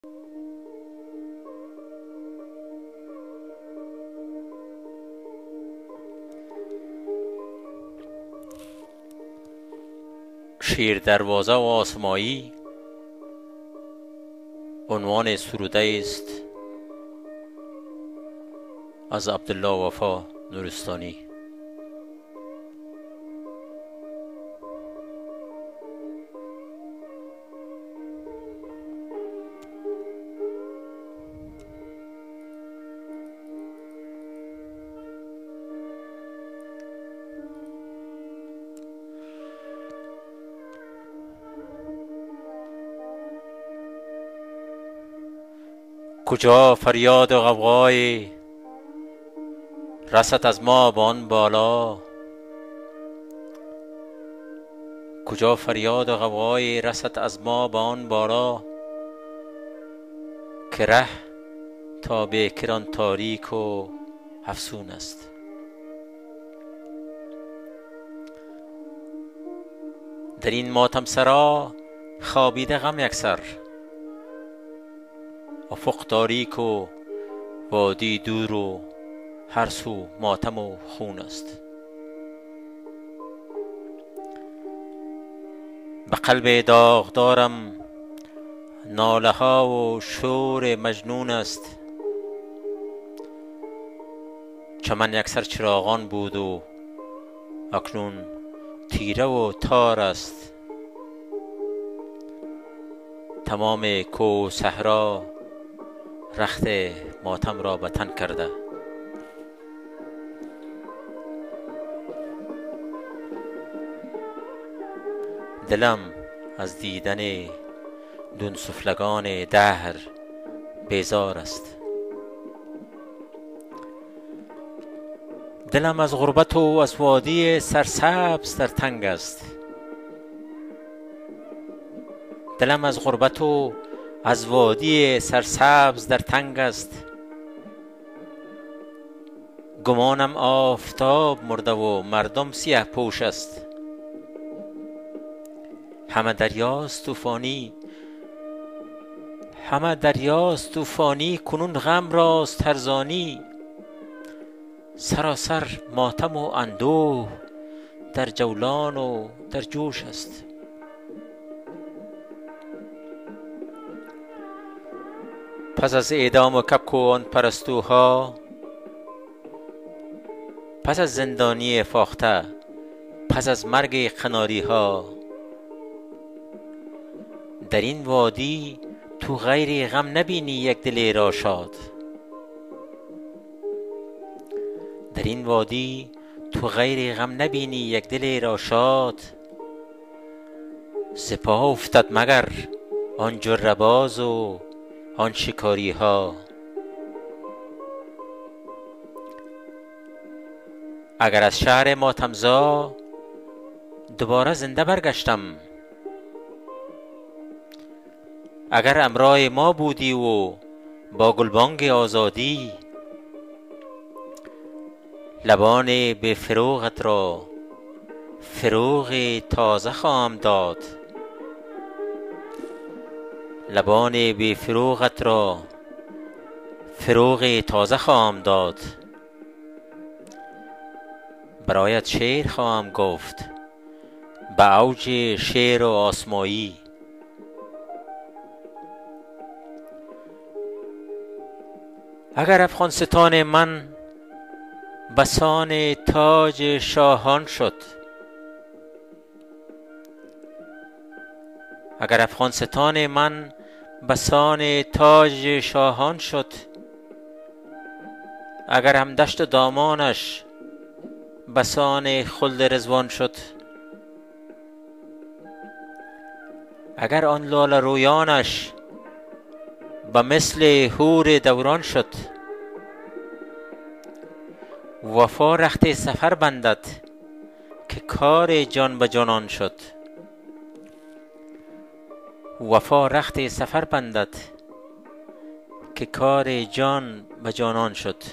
شیر دروازه و آسمایی عنوان سروده است از عبدالله وفا نورستانی. کجا فریاد و غوغای رسد از ما به آن بالا؟ کجا فریاد و غوغای رسد از ما به آن بالا که ره تا به کران تاریک و افسون است؟ در این ماتم سرا خوابیده غم یکسر، افق تاریک و وادی دور و هر سو ماتم و خون است. به قلب داغدارم ناله ها و شور مجنون است. چمن یکسر چراغان بود و اکنون تیره و تار است. تمام کوه و صحرا رخت ماتم را به تن کرده. دلم از دیدن دون سفلگان دهر بیزار است. دلم از غربت و از وادی سرسبز در تنگ است. دلم از غربت و از وادی سرسبز در تنگ است. گمانم آفتاب مرده و مردم سیه پوش است. همه دریاست طوفانی، همه دریاست طوفانی، کنون غم راست ترزانی. سراسر ماتم و اندوه در جولان و در جوش است. پس از اعدام کبک و آن پرستوها، پس از زندانی فاخته، پس از مرگ قناری ها، در این وادی تو غیر غم نبینی یک دل را شاد. در این وادی تو غیر غم نبینی یک دل را شاد. سپاه افتد مگر آن جره باز و آن شکاری ها. اگر از شهر ماتمزا دوباره زنده برگشتم، اگر امرای ما بودی و با گلبانگ آزادی، لبان به فروغت را فروغ تازه خواهم داد. لبان بی فروغت را فروغ تازه خواهم داد. برایت شعر خواهم گفت به اوج شعر و آسمایی. اگر افغانستان من بسان تاج شاهان شد، اگر افغانستان من بسان تاج شاهان شد، اگر هم دشت دامانش بسان خلد رضوان شد، اگر آن لاله رویانش به مثل حور دوران شد، وفا رخت سفر بندد که کار جان به جانان شد. وفا رخت سفر بندد که کار جان به جانان شد.